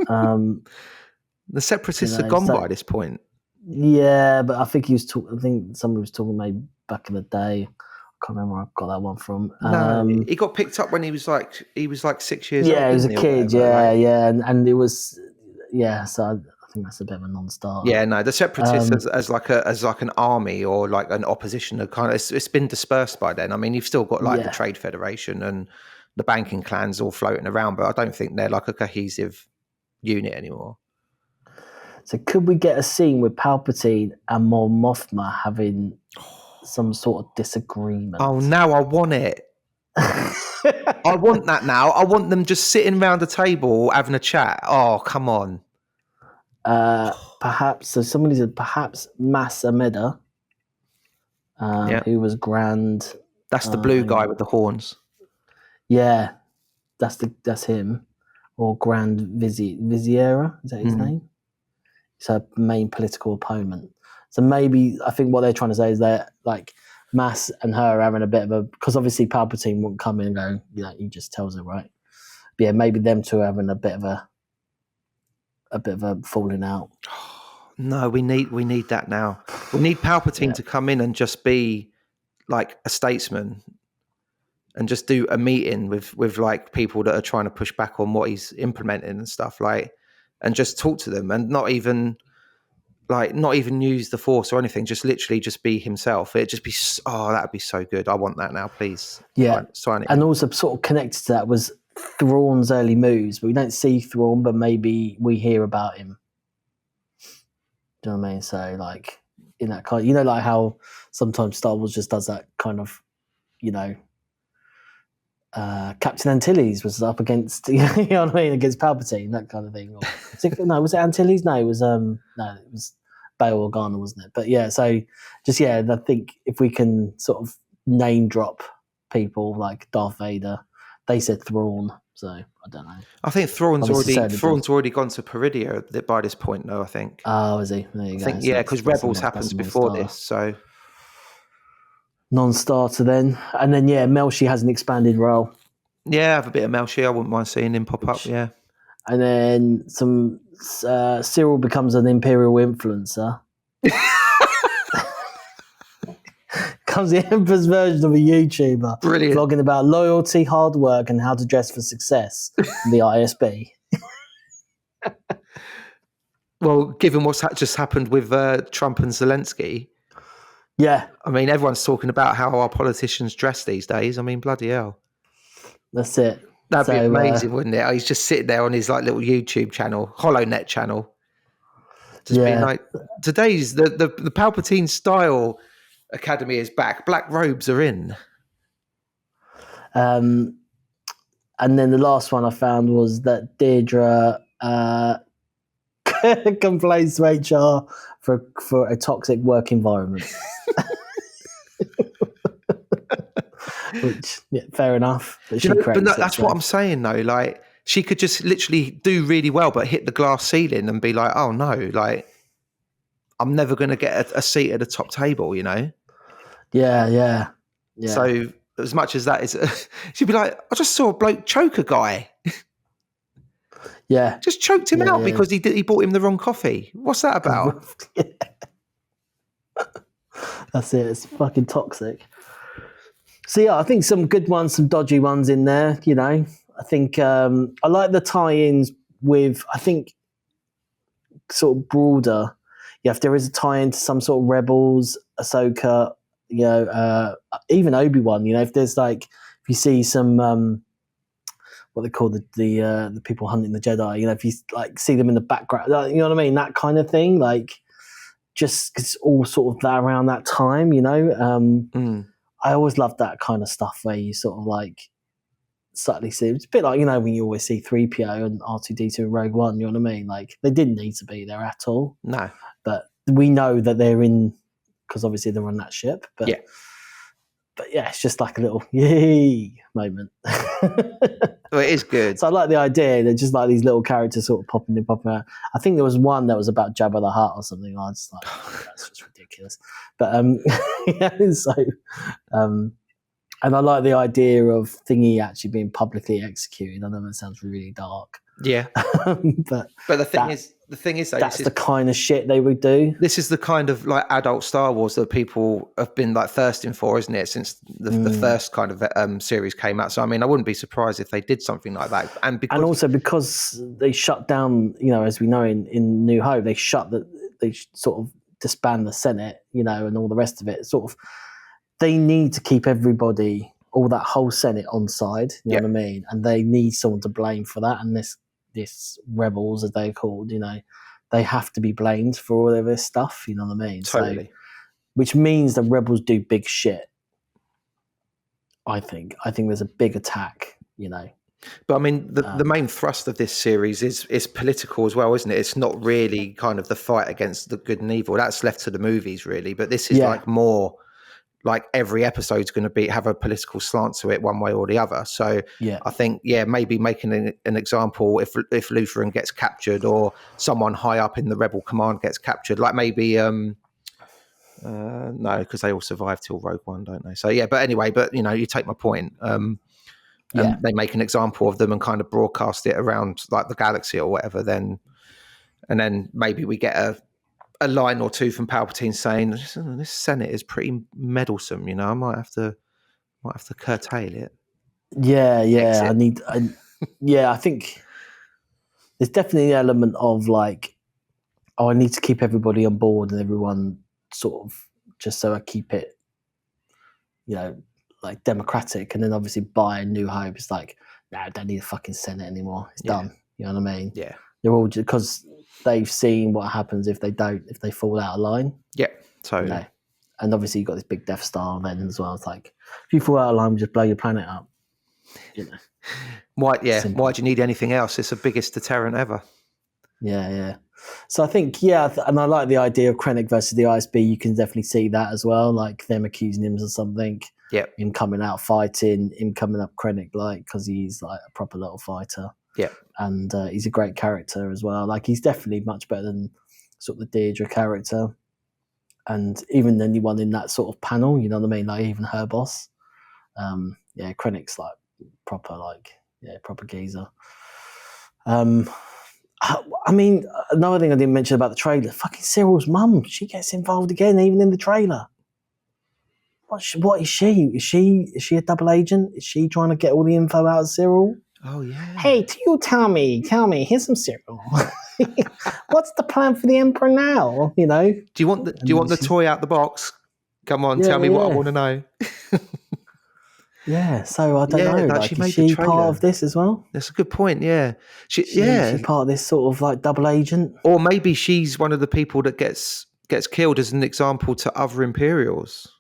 The separatists are gone by this point. Yeah, but I think I think somebody was talking maybe back in the day. I can't remember where I got that one from. No, he got picked up when he was like 6 years old. Yeah, he was a kid. And it was So I think that's a bit of a non-starter. Yeah, no, the separatists as like an army or like an opposition, it's been dispersed by then. I mean, you've still got the Trade Federation and the banking clans all floating around, but I don't think they're like a cohesive unit anymore. So could we get a scene with Palpatine and Mon Mothma having some sort of disagreement? Oh, now I want it. I want that now. I want them just sitting around a table having a chat. Oh, come on. Perhaps, so somebody said perhaps Mace Windu, who was Grand. That's the blue guy with the horns. Yeah, that's him. Or Grand Viziera, is that his name? It's her main political opponent. So maybe, I think what they're trying to say is that like Mace and her are having a bit of a, because obviously Palpatine won't come in and go, you know, he just tells her, right? But yeah, maybe them two are having a bit of a falling out. No, we need that now. We need Palpatine to come in and just be like a statesman and just do a meeting with like people that are trying to push back on what he's implementing and stuff, like, and just talk to them and not even use the Force or anything, just literally just be himself. It'd just be, that'd be so good. I want that now, please. Yeah. Right, sign it. And also sort of connected to that was Thrawn's early moves, but we don't see Thrawn, but maybe we hear about him. Do you know what I mean? So like in that kind of, you know, like how sometimes Star Wars just does that kind of, you know, Captain Antilles was up against, you know what I mean, against Palpatine, that kind of thing. Or, was it Antilles? No, it was it was Bail Organa, wasn't it? But yeah, so just I think if we can sort of name drop people like Darth Vader, they said Thrawn, so I don't know. I think Thrawn's already gone to Peridia by this point, though. I think. Oh, is he? There you go. I think because Rebels happens before this, so. Non-starter then, and then Melshi has an expanded role. Yeah, have a bit of Melshi. I wouldn't mind seeing him pop up. Yeah, and then some Cyril becomes an Imperial influencer. Comes the Emperor's version of a YouTuber, brilliant, vlogging about loyalty, hard work, and how to dress for success in the ISB. Well, given what's just happened with Trump and Zelensky. Yeah. I mean, everyone's talking about how our politicians dress these days. I mean, bloody hell. That's it. That'd be amazing, wouldn't it? He's just sitting there on his like little YouTube channel, HoloNet channel. Just being like, today's the Palpatine style academy is back. Black robes are in. And then the last one I found was that Deidre complains to HR for a toxic work environment. Which, fair enough. But that's what I'm saying, though. Like, she could just literally do really well, but hit the glass ceiling and be like, "Oh no, like, I'm never going to get a seat at the top table," you know? Yeah. So, as much as that is, she'd be like, "I just saw a bloke choke a guy." Yeah, just choked him out because he bought him the wrong coffee. What's that about? That's it. It's fucking toxic. So yeah, I think some good ones, some dodgy ones in there. You know, I think I like the tie-ins with. I think sort of broader. Yeah, if there is a tie-in to some sort of Rebels, Ahsoka, you know, even Obi-Wan. You know, if there's like, if you see some what they call the people hunting the Jedi. You know, if you like see them in the background, you know what I mean, that kind of thing. Like, just 'cause it's all sort of that around that time. You know. I always love that kind of stuff where you sort of like subtly see. It's a bit like, you know, when you always see 3PO and R2D2 in Rogue One, you know what I mean? Like, they didn't need to be there at all. No. But we know that they're in, because obviously they're on that ship. But yeah, it's just like a little yay moment. Well, it is good. So I like the idea that just like these little characters sort of popping in, popping out. I think there was one that was about Jabba the Hutt or something. I was just like, oh, that's just ridiculous. But and I like the idea of Thingy actually being publicly executed. I know that sounds really dark. Yeah. but the thing is, though, that's the kind of shit they would do. This is the kind of like adult Star Wars that people have been like thirsting for, isn't it? Since the first kind of series came out. So I mean, I wouldn't be surprised if they did something like that. And also because they shut down, you know, as we know in New Hope, they sort of disband the Senate, you know, and all the rest of it. Sort of, they need to keep everybody, all that whole Senate on side. You know what I mean? And they need someone to blame for that. And this rebels, as they're called, you know, they have to be blamed for all of this stuff. You know what I mean? Totally. So, which means the rebels do big shit. I think there's a big attack. You know. But I mean, the main thrust of this series is political as well, isn't it? It's not really kind of the fight against the good and evil. That's left to the movies, really. But this is like more like every episode's going to have a political slant to it one way or the other. So I think, maybe making an example if Lutheran gets captured or someone high up in the rebel command gets captured, like maybe, no, because they all survive till Rogue One, don't they? So but anyway, you know, you take my point. And they make an example of them and kind of broadcast it around like the galaxy or whatever, and then maybe we get a line or two from Palpatine saying this Senate is pretty meddlesome, you know, I might have to curtail it. I think there's definitely an element of like, I need to keep everybody on board and everyone sort of, just so I keep it, you know, like democratic. And then obviously by New Hope, it's like, I don't need a fucking Senate anymore. It's done. You know what I mean? Yeah. They're all just because they've seen what happens if they fall out of line. Yeah, totally. You know? And obviously you've got this big Death Star then as well. It's like, if you fall out of line, we just blow your planet up. You know. Why do you need anything else? It's the biggest deterrent ever. Yeah. So I think, and I like the idea of Krennic versus the ISB. You can definitely see that as well, like them accusing him of something. Yep. Him coming out fighting, him coming up Krennic, like, because he's like a proper little fighter. Yeah. And he's a great character as well. Like, he's definitely much better than sort of the Deidre character. And even anyone in that sort of panel, you know what I mean? Like, even her boss. Krennic's like proper geezer. I mean, another thing I didn't mention about the trailer, fucking Cyril's mum, she gets involved again, even in the trailer. What is she? Is she a double agent? Is she trying to get all the info out of Cyril? Oh, yeah. Hey, tell me, here's some Cyril. What's the plan for the Emperor now? You know? Do you want the toy out the box? Come on, tell me what I want to know. So I don't know. Like, is she part of this as well? That's a good point. Yeah, she's part of this sort of like double agent, or maybe she's one of the people that gets killed as an example to other Imperials.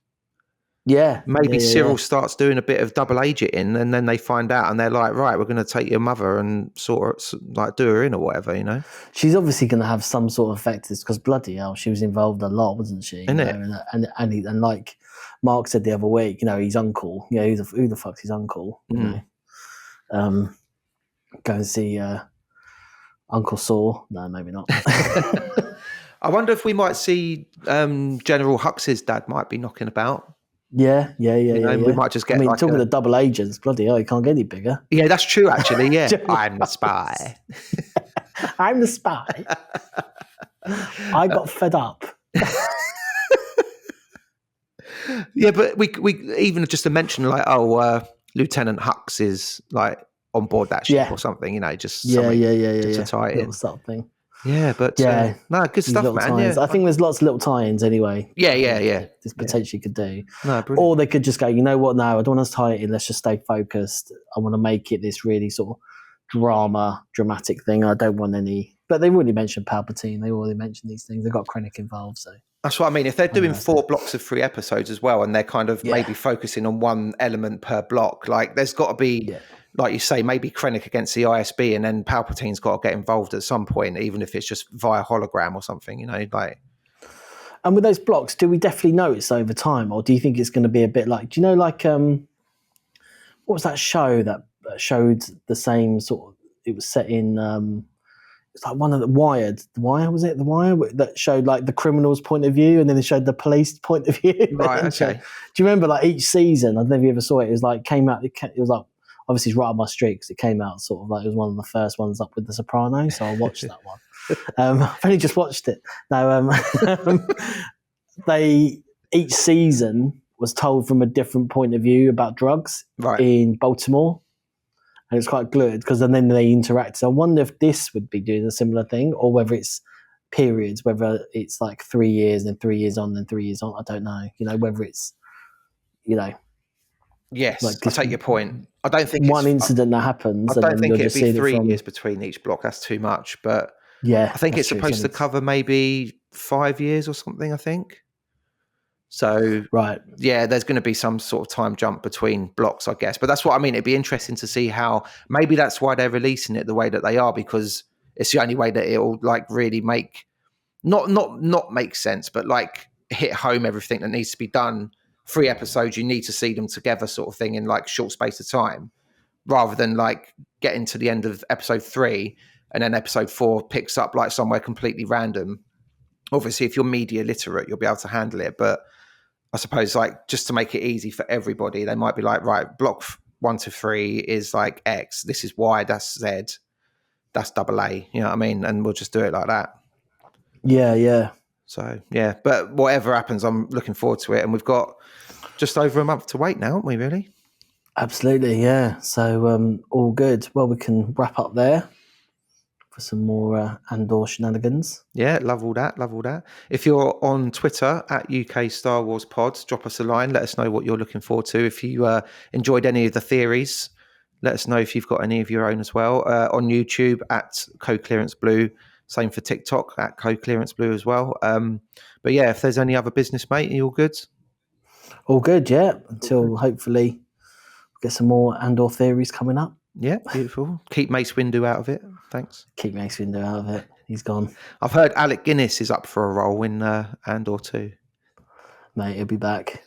Yeah, maybe Cyril starts doing a bit of double agenting, and then they find out, and they're like, "Right, we're going to take your mother and sort of like do her in or whatever." You know, she's obviously going to have some sort of effect, because bloody hell, she was involved a lot, wasn't she? And like Mark said the other week, you know, his uncle. You know, who the fuck's his uncle? You know? Go and see Uncle Saw. No, maybe not. I wonder if we might see General Hux's dad might be knocking about. Yeah. We might just get. I mean, like talking to double agents, bloody hell, you can't get any bigger. Yeah, that's true. Actually, yeah. I'm the spy. I'm the spy. I got fed up. Yeah, but we even just to mention like, Lieutenant Hux is like on board that ship or something, just something to tie it in. Little sort of thing. Yeah, but Yeah, no, good these stuff, little man. tie-ins. Yeah, I think there's lots of little tie-ins anyway. Yeah. This potentially could do. No, brilliant. Or they could just go, you know what? No, I don't want to tie it in. Let's just stay focused. I want to make it this really sort of dramatic thing. I don't want any. But they've already mentioned Palpatine. They already mentioned these things. They've got Krennic involved, so. That's what I mean. If they're doing 4 blocks of 3 episodes as well, and they're kind of maybe focusing on one element per block, like there's got to be, like you say, maybe Krennic against the ISB, and then Palpatine's got to get involved at some point, even if it's just via hologram or something, like. And with those blocks, do we definitely notice over time, or do you think it's going to be a bit like, do you know, like, what was that show that showed the same sort of, it was set in, it's like one of the Wire, that showed like the criminal's point of view, and then they showed the police point of view. Right, okay. Do you remember like each season? I don't know if you ever saw it. It was like it was like, obviously it's right up my street because it came out sort of like it was one of the first ones up with The Sopranos, so I watched that one. I've only just watched it. No, each season was told from a different point of view about drugs in Baltimore. And it's quite good because then they interact. So I wonder if this would be doing a similar thing, or whether it's periods, whether it's like 3 years and 3 years on and 3 years on. I don't know. Whether it's, Yes, like I take your point. I don't think one incident that happens. I don't think it'd be 3 years between each block. That's too much. But yeah, I think it's supposed to cover maybe 5 years or something, I think. So, yeah, there's going to be some sort of time jump between blocks, I guess. But that's what I mean. It'd be interesting to see how, maybe that's why they're releasing it the way that they are, because it's the only way that it'll like really make, not make sense, but like hit home everything that needs to be done. 3 episodes, you need to see them together sort of thing in like short space of time, rather than like getting to the end of episode 3 and then episode 4 picks up like somewhere completely random. Obviously, if you're media literate, you'll be able to handle it. But I suppose like just to make it easy for everybody, they might be like, right, block 1 to 3 is like X. This is Y, that's Z, that's AA. You know what I mean? And we'll just do it like that. Yeah. So, yeah. But whatever happens, I'm looking forward to it. And we've got just over a month to wait now, haven't we, really? Absolutely, yeah. So all good. Well, we can wrap up there for some more Andor shenanigans. Yeah, love all that. If you're on Twitter at UK Star Wars Pods, drop us a line. Let us know what you're looking forward to. If you enjoyed any of the theories, let us know if you've got any of your own as well. On YouTube at Co-Clearance Blue. Same for TikTok at Co-Clearance Blue as well. But yeah, if there's any other business, mate, are you all good? All good, yeah. Until hopefully we get some more Andor theories coming up. Yeah, beautiful. Keep Mace Windu out of it. Thanks. Keep Mace Windu out of it. He's gone. I've heard Alec Guinness is up for a role in Andor 2. Mate, he'll be back.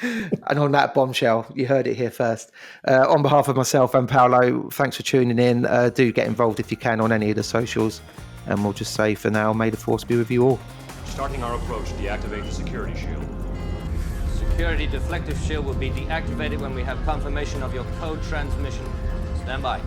And on that bombshell, you heard it here first. On behalf of myself and Paolo, thanks for tuning in. Do get involved if you can on any of the socials. And we'll just say for now, may the force be with you all. Starting our approach, deactivate the security shield. Security deflective shield will be deactivated when we have confirmation of your code transmission. Stand by.